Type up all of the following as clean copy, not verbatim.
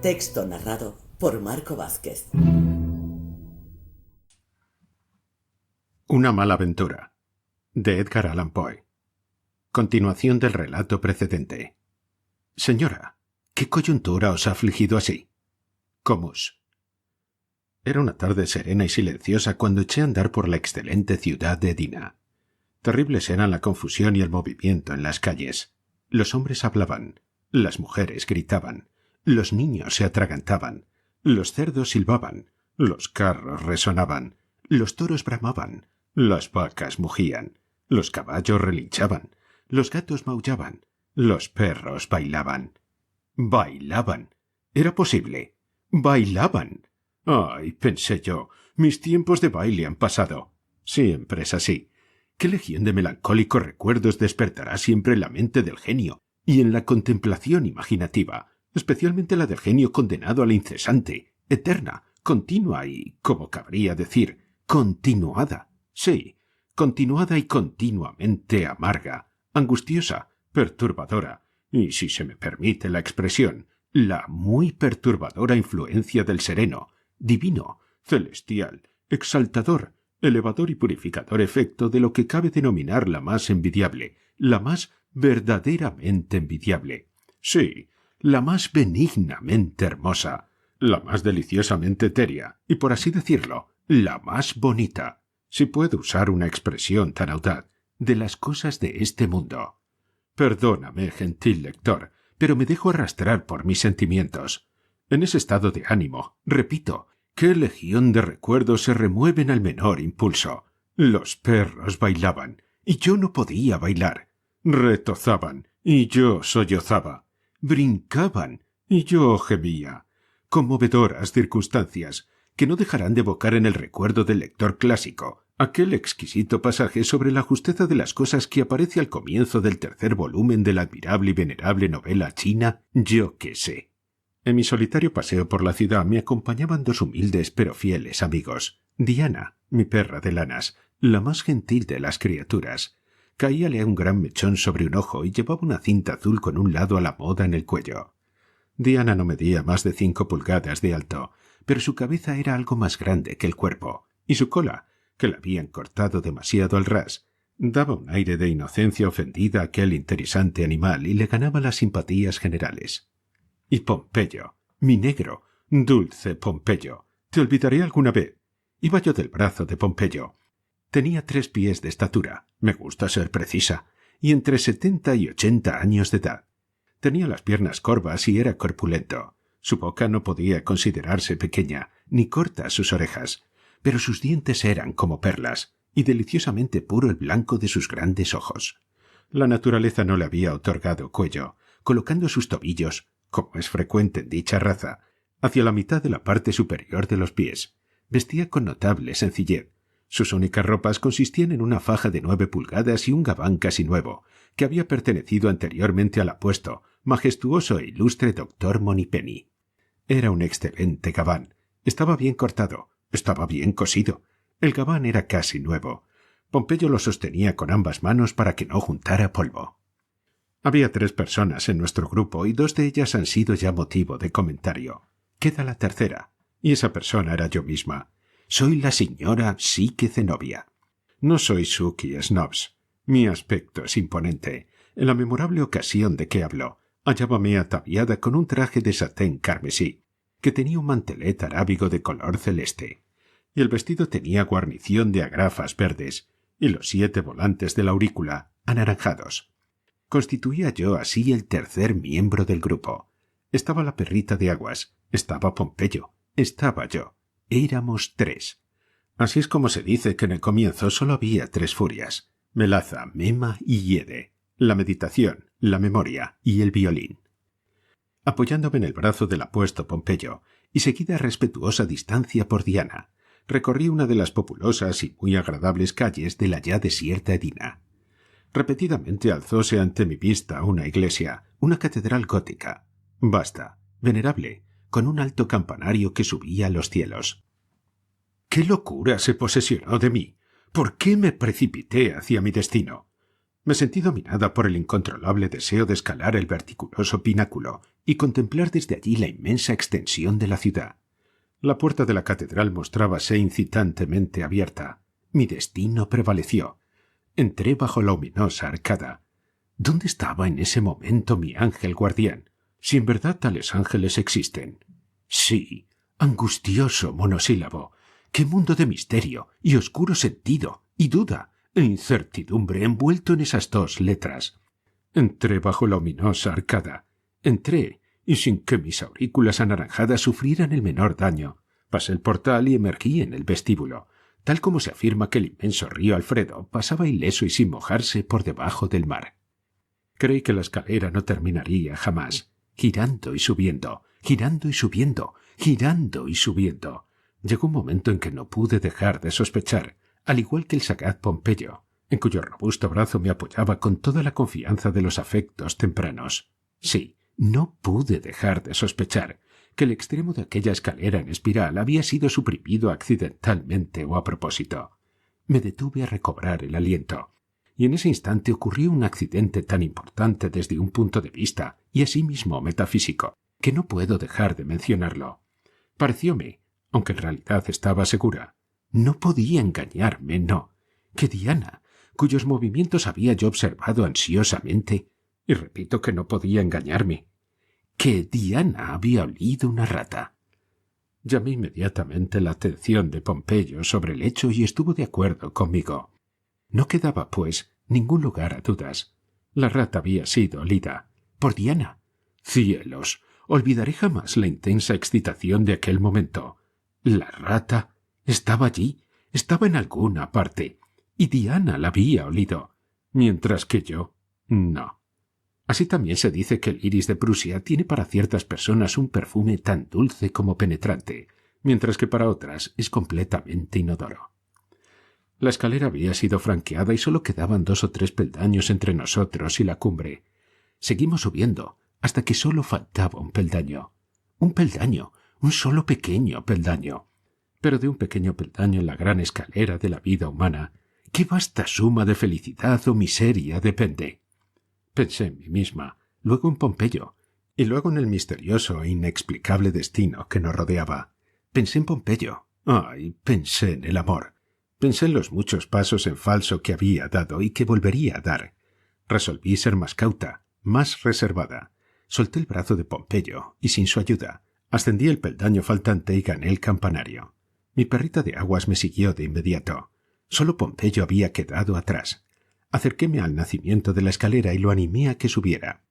Texto narrado por Marco Vázquez. Una mala aventura, de Edgar Allan Poe. Continuación del relato precedente. Señora, ¿qué coyuntura os ha afligido así? Comus. Era una tarde serena y silenciosa cuando eché a andar por la excelente ciudad de Edina. Terribles eran la confusión y el movimiento en las calles. Los hombres hablaban, las mujeres gritaban, los niños se atragantaban, los cerdos silbaban, los carros resonaban, los toros bramaban, las vacas mugían, los caballos relinchaban, los gatos maullaban, los perros bailaban. ¡Bailaban! ¿Era posible? ¡Bailaban! ¡Ay! Pensé yo, mis tiempos de baile han pasado. Siempre es así. ¿Qué legión de melancólicos recuerdos despertará siempre en la mente del genio y en la contemplación imaginativa, especialmente la del genio condenado a la incesante, eterna, continua y, como cabría decir, continuada? Sí, continuada y continuamente amarga, angustiosa, perturbadora, y si se me permite la expresión, la muy perturbadora influencia del sereno, divino, celestial, exaltador, elevador y purificador efecto de lo que cabe denominar la más envidiable, la más verdaderamente envidiable. Sí, la más benignamente hermosa, la más deliciosamente etérea, y por así decirlo, la más bonita, si puedo usar una expresión tan audaz, de las cosas de este mundo. Perdóname, gentil lector, pero me dejo arrastrar por mis sentimientos. En ese estado de ánimo, repito, qué legión de recuerdos se remueven al menor impulso. Los perros bailaban, y yo no podía bailar. Retozaban, y yo sollozaba. Brincaban, y yo gemía. Conmovedoras circunstancias, que no dejarán de evocar en el recuerdo del lector clásico aquel exquisito pasaje sobre la justeza de las cosas que aparece al comienzo del tercer volumen de la admirable y venerable novela china Yo qué sé. En mi solitario paseo por la ciudad me acompañaban dos humildes pero fieles amigos. Diana, mi perra de lanas, la más gentil de las criaturas. Caíale un gran mechón sobre un ojo y llevaba una cinta azul con un lado a la moda en el cuello. Diana no medía más de 5 pulgadas de alto, pero su cabeza era algo más grande que el cuerpo, y su cola, que la habían cortado demasiado al ras, daba un aire de inocencia ofendida a aquel interesante animal y le ganaba las simpatías generales. Y Pompeyo, mi negro, dulce Pompeyo, ¿te olvidaré alguna vez? Iba yo del brazo de Pompeyo. Tenía 3 pies de estatura, me gusta ser precisa, y entre 70 y 80 años de edad. Tenía las piernas corvas y era corpulento. Su boca no podía considerarse pequeña, ni cortas sus orejas, pero sus dientes eran como perlas, y deliciosamente puro el blanco de sus grandes ojos. La naturaleza no le había otorgado cuello, colocando sus tobillos, como es frecuente en dicha raza, hacia la mitad de la parte superior de los pies. Vestía con notable sencillez. Sus únicas ropas consistían en una faja de 9 pulgadas y un gabán casi nuevo, que había pertenecido anteriormente al apuesto, majestuoso e ilustre doctor Moneypenny. Era un excelente gabán. Estaba bien cortado, estaba bien cosido. El gabán era casi nuevo. Pompeyo lo sostenía con ambas manos para que no juntara polvo. Había 3 personas en nuestro grupo y 2 de ellas han sido ya motivo de comentario. Queda la tercera, y esa persona era yo misma. Soy la señora Psique Zenobia. No soy Suki Snobs. Mi aspecto es imponente. En la memorable ocasión de que hablo, hallábame ataviada con un traje de satén carmesí, que tenía un mantelet arábigo de color celeste, y el vestido tenía guarnición de agrafas verdes, y los 7 volantes de la aurícula anaranjados. Constituía yo así el tercer miembro del grupo. Estaba la perrita de aguas, estaba Pompeyo, estaba yo. Éramos 3. Así es como se dice que en el comienzo solo había 3 furias: Melaza, Mema y Hiede, la meditación, la memoria y el violín. Apoyándome en el brazo del apuesto Pompeyo, y seguida a respetuosa distancia por Diana, recorrí una de las populosas y muy agradables calles de la ya desierta Edina. Repetidamente alzóse ante mi vista una iglesia, una catedral gótica, vasta, venerable, con un alto campanario que subía a los cielos. ¡Qué locura se posesionó de mí! ¿Por qué me precipité hacia mi destino? Me sentí dominada por el incontrolable deseo de escalar el verticuloso pináculo y contemplar desde allí la inmensa extensión de la ciudad. La puerta de la catedral mostrábase incitantemente abierta. Mi destino prevaleció. Entré bajo la ominosa arcada. ¿Dónde estaba en ese momento mi ángel guardián? Si en verdad tales ángeles existen. Sí, angustioso monosílabo. ¡Qué mundo de misterio y oscuro sentido y duda e incertidumbre envuelto en esas dos letras! Entré bajo la ominosa arcada. Entré, y sin que mis aurículas anaranjadas sufrieran el menor daño, pasé el portal y emergí en el vestíbulo, tal como se afirma que el inmenso río Alfredo pasaba ileso y sin mojarse por debajo del mar. Creí que la escalera no terminaría jamás, girando y subiendo, girando y subiendo, girando y subiendo. Llegó un momento en que no pude dejar de sospechar, al igual que el sagaz Pompeyo, en cuyo robusto brazo me apoyaba con toda la confianza de los afectos tempranos. Sí, no pude dejar de sospechar que el extremo de aquella escalera en espiral había sido suprimido accidentalmente o a propósito. Me detuve a recobrar el aliento, y en ese instante ocurrió un accidente tan importante desde un punto de vista y asimismo metafísico, que no puedo dejar de mencionarlo. Parecióme, aunque en realidad estaba segura, no podía engañarme, no, que Diana, cuyos movimientos había yo observado ansiosamente, y repito que no podía engañarme, que Diana había olido una rata. Llamé inmediatamente la atención de Pompeyo sobre el hecho y estuvo de acuerdo conmigo. No quedaba, pues, ningún lugar a dudas. La rata había sido olida por Diana. ¡Cielos! Olvidaré jamás la intensa excitación de aquel momento. La rata estaba allí, estaba en alguna parte, y Diana la había olido, mientras que yo no. Así también se dice que el iris de Prusia tiene para ciertas personas un perfume tan dulce como penetrante, mientras que para otras es completamente inodoro. La escalera había sido franqueada y solo quedaban 2 o 3 peldaños entre nosotros y la cumbre. Seguimos subiendo hasta que solo faltaba un peldaño. Un peldaño, un solo pequeño peldaño. Pero de un pequeño peldaño en la gran escalera de la vida humana, ¿qué vasta suma de felicidad o miseria depende? Pensé en mí misma, luego en Pompeyo, y luego en el misterioso e inexplicable destino que nos rodeaba. Pensé en Pompeyo. ¡Ay! Pensé en el amor. Pensé en los muchos pasos en falso que había dado y que volvería a dar. Resolví ser más cauta, más reservada. Solté el brazo de Pompeyo y, sin su ayuda, ascendí el peldaño faltante y gané el campanario. Mi perrita de aguas me siguió de inmediato. Solo Pompeyo había quedado atrás. Acerquéme al nacimiento de la escalera y lo animé a que subiera.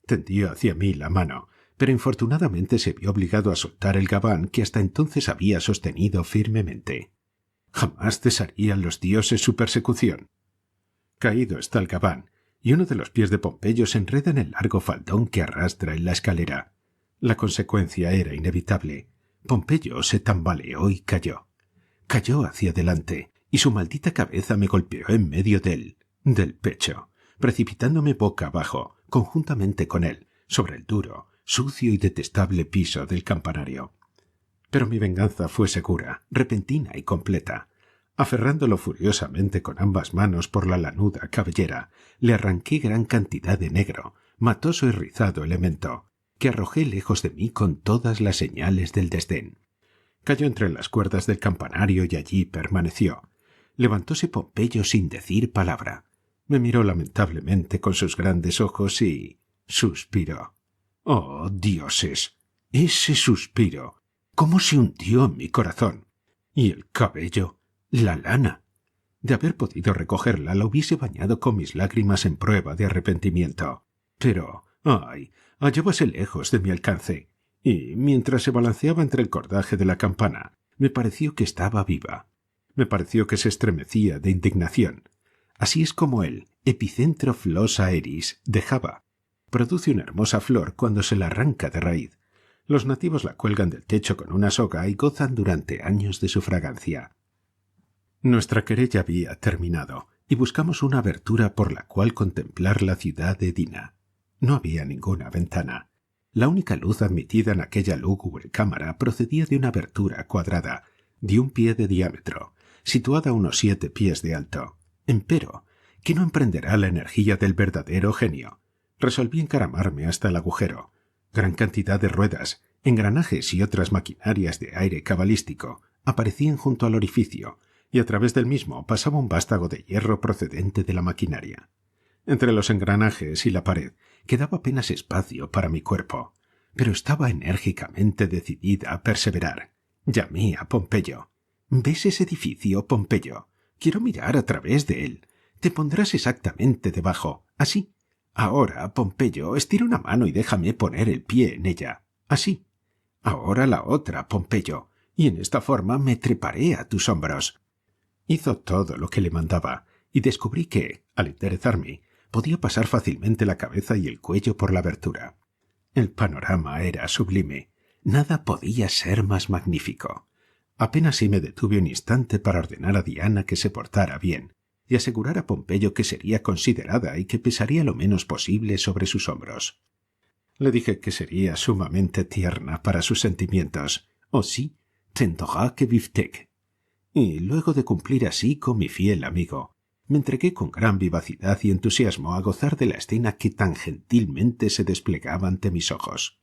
Tendió hacia mí la mano, pero infortunadamente se vio obligado a soltar el gabán que hasta entonces había sostenido firmemente. Jamás cesarían los dioses su persecución. Caído está el gabán, y uno de los pies de Pompeyo se enreda en el largo faldón que arrastra en la escalera. La consecuencia era inevitable. Pompeyo se tambaleó y cayó. Cayó hacia adelante, y su maldita cabeza me golpeó en medio del pecho, precipitándome boca abajo, conjuntamente con él, sobre el duro, sucio y detestable piso del campanario. Pero mi venganza fue segura, repentina y completa. Aferrándolo furiosamente con ambas manos por la lanuda cabellera, le arranqué gran cantidad de negro, matoso y rizado elemento, que arrojé lejos de mí con todas las señales del desdén. Cayó entre las cuerdas del campanario y allí permaneció. Levantóse Pompeyo sin decir palabra. Me miró lamentablemente con sus grandes ojos y suspiró. ¡Oh, dioses! Ese suspiro. ¿Cómo se hundió en mi corazón? Y el cabello, la lana. De haber podido recogerla, la hubiese bañado con mis lágrimas en prueba de arrepentimiento. Pero, ¡ay!, hallábase lejos de mi alcance, y, mientras se balanceaba entre el cordaje de la campana, me pareció que estaba viva. Me pareció que se estremecía de indignación. Así es como el Epicentro flosa eris de Java produce una hermosa flor cuando se la arranca de raíz. Los nativos la cuelgan del techo con una soga y gozan durante años de su fragancia. Nuestra querella había terminado y buscamos una abertura por la cual contemplar la ciudad de Edina. No había ninguna ventana. La única luz admitida en aquella lúgubre cámara procedía de una abertura cuadrada, de 1 pie de diámetro, situada a unos 7 pies de alto. Empero, que no emprenderá la energía del verdadero genio. Resolví encaramarme hasta el agujero. Gran cantidad de ruedas, engranajes y otras maquinarias de aire cabalístico aparecían junto al orificio, y a través del mismo pasaba un vástago de hierro procedente de la maquinaria. Entre los engranajes y la pared quedaba apenas espacio para mi cuerpo, pero estaba enérgicamente decidida a perseverar. Llamé a Pompeyo. «¿Ves ese edificio, Pompeyo? Quiero mirar a través de él. Te pondrás exactamente debajo, así. Ahora, Pompeyo, estira una mano y déjame poner el pie en ella, así. Ahora la otra, Pompeyo, y en esta forma me treparé a tus hombros». Hizo todo lo que le mandaba, y descubrí que, al enderezarme, podía pasar fácilmente la cabeza y el cuello por la abertura. El panorama era sublime. Nada podía ser más magnífico. Apenas si me detuve un instante para ordenar a Diana que se portara bien y asegurar a Pompeyo que sería considerada y que pesaría lo menos posible sobre sus hombros. Le dije que sería sumamente tierna para sus sentimientos. «Aussi, tendra que biftec». Y luego de cumplir así con mi fiel amigo, me entregué con gran vivacidad y entusiasmo a gozar de la escena que tan gentilmente se desplegaba ante mis ojos.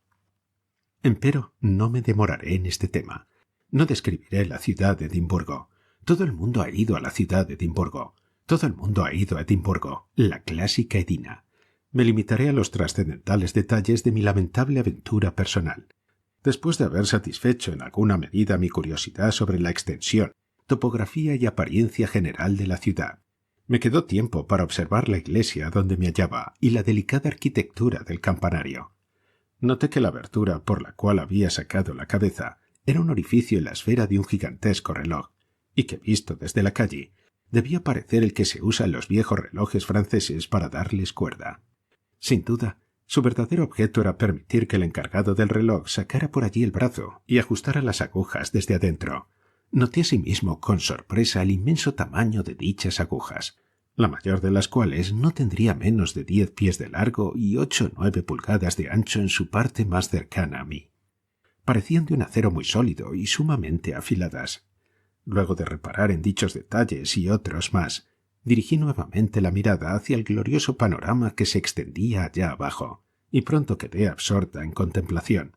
Empero no me demoraré en este tema. No describiré la ciudad de Edimburgo. Todo el mundo ha ido a la ciudad de Edimburgo. Todo el mundo ha ido a Edimburgo, la clásica Edina. Me limitaré a los trascendentales detalles de mi lamentable aventura personal. Después de haber satisfecho en alguna medida mi curiosidad sobre la extensión, topografía y apariencia general de la ciudad, me quedó tiempo para observar la iglesia donde me hallaba y la delicada arquitectura del campanario. Noté que la abertura por la cual había sacado la cabeza era un orificio en la esfera de un gigantesco reloj, y que, visto desde la calle, debía parecer el que se usa en los viejos relojes franceses para darles cuerda. Sin duda, su verdadero objeto era permitir que el encargado del reloj sacara por allí el brazo y ajustara las agujas desde adentro. Noté asimismo con sorpresa el inmenso tamaño de dichas agujas, la mayor de las cuales no tendría menos de 10 pies de largo y 8 o 9 pulgadas de ancho en su parte más cercana a mí. Parecían de un acero muy sólido y sumamente afiladas. Luego de reparar en dichos detalles y otros más, dirigí nuevamente la mirada hacia el glorioso panorama que se extendía allá abajo, y pronto quedé absorta en contemplación.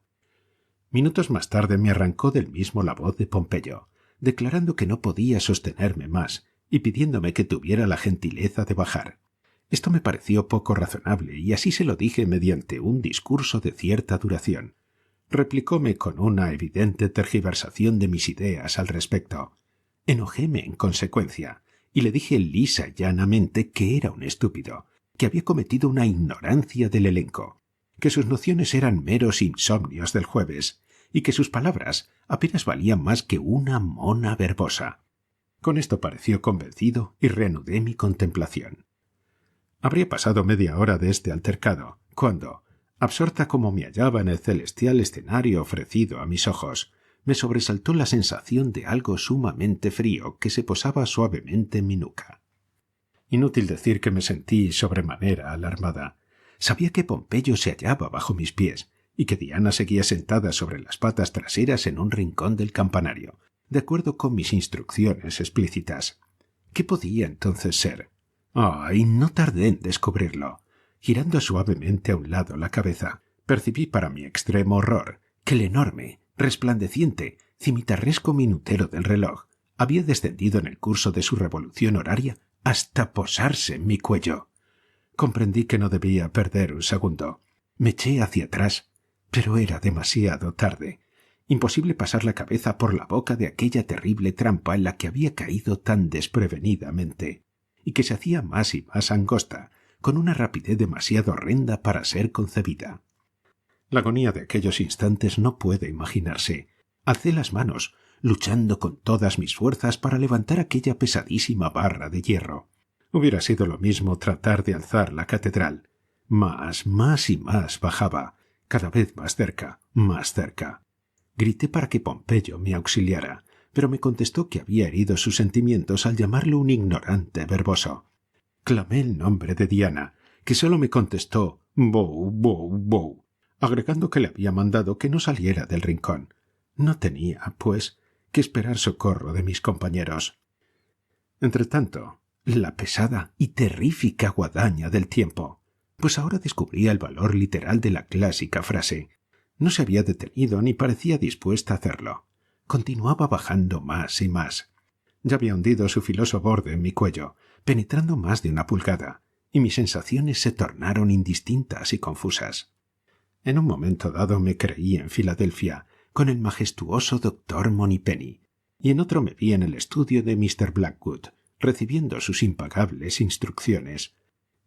Minutos más tarde me arrancó del mismo la voz de Pompeyo, declarando que no podía sostenerme más y pidiéndome que tuviera la gentileza de bajar. Esto me pareció poco razonable y así se lo dije mediante un discurso de cierta duración. Replicóme con una evidente tergiversación de mis ideas al respecto. Enojóme en consecuencia y le dije lisa y llanamente que era un estúpido, que había cometido una ignorancia del elenco, que sus nociones eran meros insomnios del jueves y que sus palabras apenas valían más que una mona verbosa. Con esto pareció convencido y reanudé mi contemplación. Habría pasado media hora de este altercado, cuando, absorta como me hallaba en el celestial escenario ofrecido a mis ojos, me sobresaltó la sensación de algo sumamente frío que se posaba suavemente en mi nuca. Inútil decir que me sentí sobremanera alarmada. Sabía que Pompeyo se hallaba bajo mis pies y que Diana seguía sentada sobre las patas traseras en un rincón del campanario, de acuerdo con mis instrucciones explícitas. ¿Qué podía entonces ser? ¡Ay! No tardé en descubrirlo. Girando suavemente a un lado la cabeza, percibí para mi extremo horror que el enorme, resplandeciente, cimitarresco minutero del reloj había descendido en el curso de su revolución horaria hasta posarse en mi cuello. Comprendí que no debía perder un segundo. Me eché hacia atrás, pero era demasiado tarde. Imposible pasar la cabeza por la boca de aquella terrible trampa en la que había caído tan desprevenidamente, y que se hacía más y más angosta, con una rapidez demasiado horrenda para ser concebida. La agonía de aquellos instantes no puede imaginarse. Alcé las manos, luchando con todas mis fuerzas para levantar aquella pesadísima barra de hierro. Hubiera sido lo mismo tratar de alzar la catedral. Más y más bajaba, cada vez más cerca, más cerca. Grité para que Pompeyo me auxiliara, pero me contestó que había herido sus sentimientos al llamarlo un ignorante verboso. Clamé el nombre de Diana, que solo me contestó «Bou, bou, bou», agregando que le había mandado que no saliera del rincón. No tenía, pues, que esperar socorro de mis compañeros. Entretanto, la pesada y terrífica guadaña del tiempo, pues ahora descubría el valor literal de la clásica frase. No se había detenido ni parecía dispuesta a hacerlo. Continuaba bajando más y más. Ya había hundido su filoso borde en mi cuello, penetrando más de 1 pulgada, y mis sensaciones se tornaron indistintas y confusas. En un momento dado me creí en Filadelfia, con el majestuoso doctor Moneypenny, y en otro me vi en el estudio de Mr. Blackwood, recibiendo sus impagables instrucciones.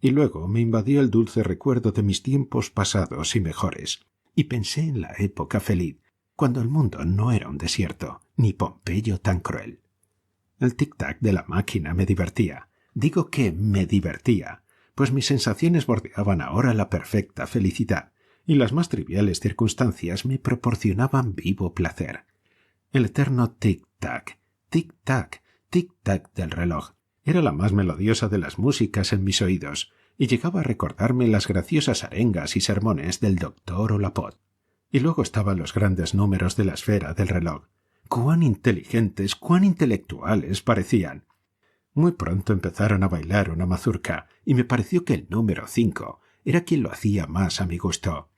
Y luego me invadió el dulce recuerdo de mis tiempos pasados y mejores, y pensé en la época feliz, cuando el mundo no era un desierto, ni Pompeyo tan cruel. El tic-tac de la máquina me divertía. Digo que me divertía, pues mis sensaciones bordeaban ahora la perfecta felicidad, y las más triviales circunstancias me proporcionaban vivo placer. El eterno tic-tac, tic-tac, tic-tac del reloj era la más melodiosa de las músicas en mis oídos, y llegaba a recordarme las graciosas arengas y sermones del doctor Olapod. Y luego estaban los grandes números de la esfera del reloj. Cuán inteligentes, cuán intelectuales parecían. Muy pronto empezaron a bailar una mazurca, y me pareció que el número 5 era quien lo hacía más a mi gusto.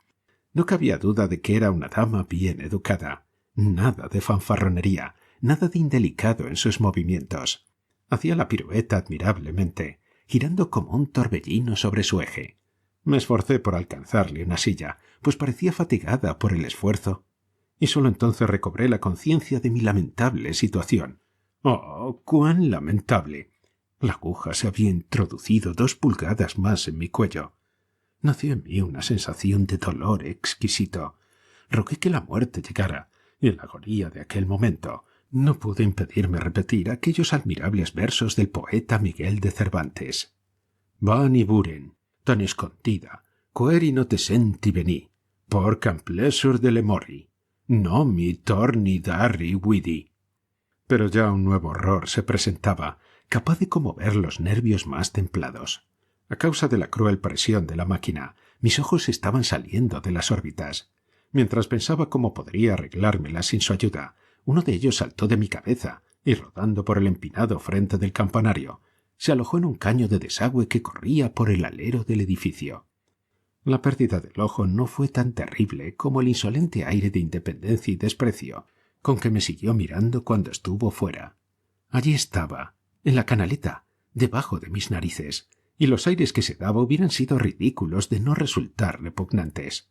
No cabía duda de que era una dama bien educada. Nada de fanfarronería, nada de indelicado en sus movimientos. Hacía la pirueta admirablemente, girando como un torbellino sobre su eje. Me esforcé por alcanzarle una silla, pues parecía fatigada por el esfuerzo, y sólo entonces recobré la conciencia de mi lamentable situación. ¡Oh, cuán lamentable! La aguja se había introducido 2 pulgadas más en mi cuello. Nació en mí una sensación de dolor exquisito. Rogué que la muerte llegara, y en la agonía de aquel momento no pude impedirme repetir aquellos admirables versos del poeta Miguel de Cervantes. «Van i buren, tan escontida, queri no te senti venir, porcam plessur de le mori, no mi torni darri vidi». Pero ya un nuevo horror se presentaba, capaz de conmover los nervios más templados. A causa de la cruel presión de la máquina, mis ojos estaban saliendo de las órbitas. Mientras pensaba cómo podría arreglármelas sin su ayuda, uno de ellos saltó de mi cabeza y, rodando por el empinado frente del campanario, se alojó en un caño de desagüe que corría por el alero del edificio. La pérdida del ojo no fue tan terrible como el insolente aire de independencia y desprecio con que me siguió mirando cuando estuvo fuera. Allí estaba, en la canaleta, debajo de mis narices, y los aires que se daba hubieran sido ridículos de no resultar repugnantes.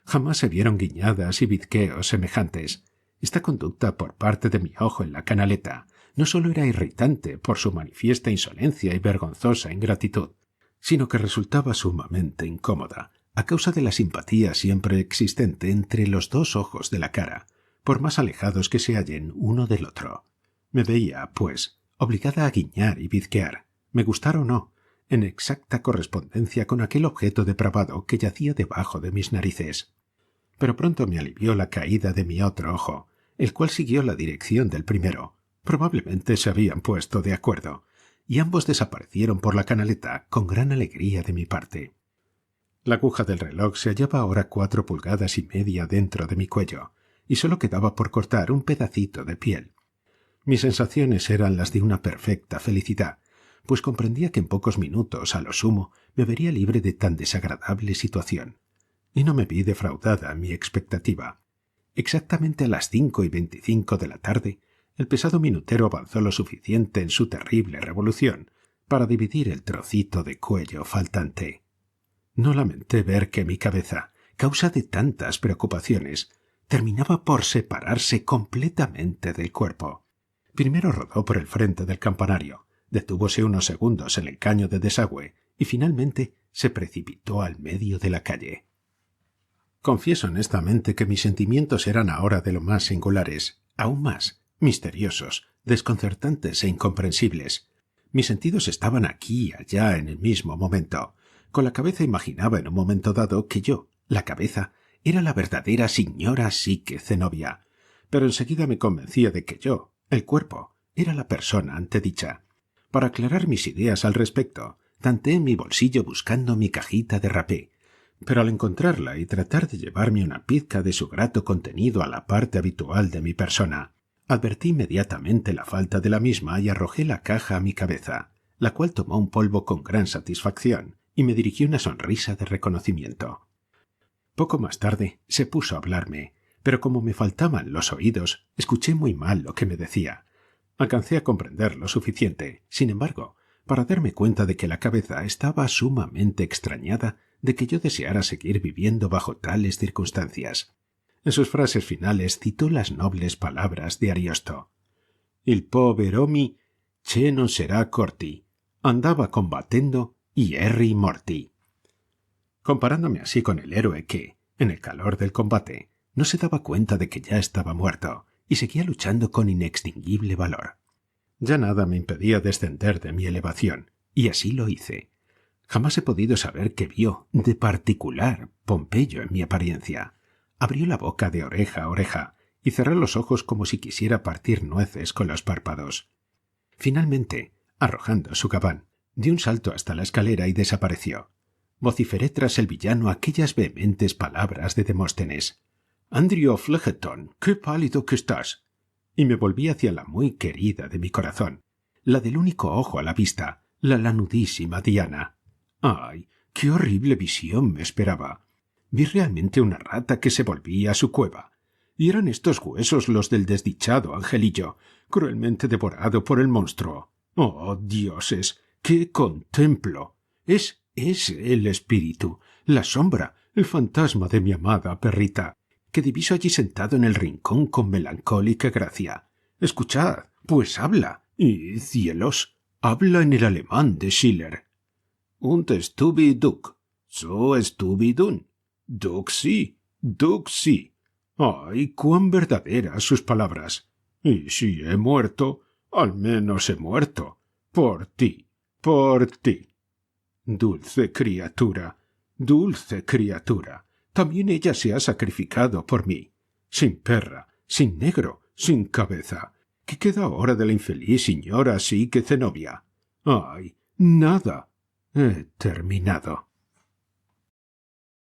Jamás se vieron guiñadas y bizqueos semejantes. Esta conducta por parte de mi ojo en la canaleta no sólo era irritante por su manifiesta insolencia y vergonzosa ingratitud, sino que resultaba sumamente incómoda a causa de la simpatía siempre existente entre los 2 ojos de la cara, por más alejados que se hallen uno del otro. Me veía, pues, obligada a guiñar y bizquear, me gustara o no, en exacta correspondencia con aquel objeto depravado que yacía debajo de mis narices. Pero pronto me alivió la caída de mi otro ojo, el cual siguió la dirección del primero. Probablemente se habían puesto de acuerdo, y ambos desaparecieron por la canaleta con gran alegría de mi parte. La aguja del reloj se hallaba ahora 4 pulgadas y media dentro de mi cuello, y sólo quedaba por cortar un pedacito de piel. Mis sensaciones eran las de una perfecta felicidad, pues comprendía que en pocos minutos, a lo sumo, me vería libre de tan desagradable situación. Y no me vi defraudada en mi expectativa. Exactamente a las 5:25 de la tarde, el pesado minutero avanzó lo suficiente en su terrible revolución para dividir el trocito de cuello faltante. No lamenté ver que mi cabeza, causa de tantas preocupaciones, terminaba por separarse completamente del cuerpo. Primero rodó por el frente del campanario, detúvose unos segundos en el caño de desagüe y finalmente se precipitó al medio de la calle. Confieso honestamente que mis sentimientos eran ahora de lo más singulares, aún más misteriosos, desconcertantes e incomprensibles. Mis sentidos estaban aquí y allá en el mismo momento. Con la cabeza imaginaba en un momento dado que yo, la cabeza, era la verdadera señora Psique Zenobia, pero enseguida me convencía de que yo, el cuerpo, era la persona antedicha. Para aclarar mis ideas al respecto, tanteé en mi bolsillo buscando mi cajita de rapé, pero al encontrarla y tratar de llevarme una pizca de su grato contenido a la parte habitual de mi persona, advertí inmediatamente la falta de la misma y arrojé la caja a mi cabeza. la cual tomó un polvo con gran satisfacción y me dirigió una sonrisa de reconocimiento. Poco más tarde se puso a hablarme, pero como me faltaban los oídos, escuché muy mal lo que me decía. Alcancé a comprender lo suficiente, sin embargo, para darme cuenta de que la cabeza estaba sumamente extrañada de que yo deseara seguir viviendo bajo tales circunstancias. En sus frases finales citó las nobles palabras de Ariosto. «Il poveromi che non será corti, andaba combatendo hierri morti». Comparándome así con el héroe que, en el calor del combate, no se daba cuenta de que ya estaba muerto y seguía luchando con inextinguible valor. Ya nada me impedía descender de mi elevación, y así lo hice. Jamás he podido saber qué vio de particular Pompeyo en mi apariencia. Abrió la boca de oreja a oreja y cerró los ojos como si quisiera partir nueces con los párpados. Finalmente, arrojando su gabán, dio un salto hasta la escalera y desapareció. Vociferé tras el villano aquellas vehementes palabras de Demóstenes. «Andrio Flegeton, qué pálido que estás», y me volví hacia la muy querida de mi corazón, la del único ojo a la vista, la lanudísima Diana. ¡Ay, qué horrible visión me esperaba! Vi realmente una rata que se volvía a su cueva, y eran estos huesos los del desdichado angelillo, cruelmente devorado por el monstruo. ¡Oh, dioses! ¡Qué contemplo! Es el espíritu, la sombra, el fantasma de mi amada perrita, que diviso allí sentado en el rincón con melancólica gracia. Escuchad, pues habla, y cielos, habla en el alemán de Schiller. Und Stubiduk, so Stubidun, Duk sí, Duk sí. ¡Ay, cuán verdaderas sus palabras! Y si he muerto, al menos he muerto. Por ti, por ti. Dulce criatura, también ella se ha sacrificado por mí. Sin perra, sin negro, sin cabeza. ¿Qué queda ahora de la infeliz señora Psique Zenobia? ¡Ay, nada! He terminado.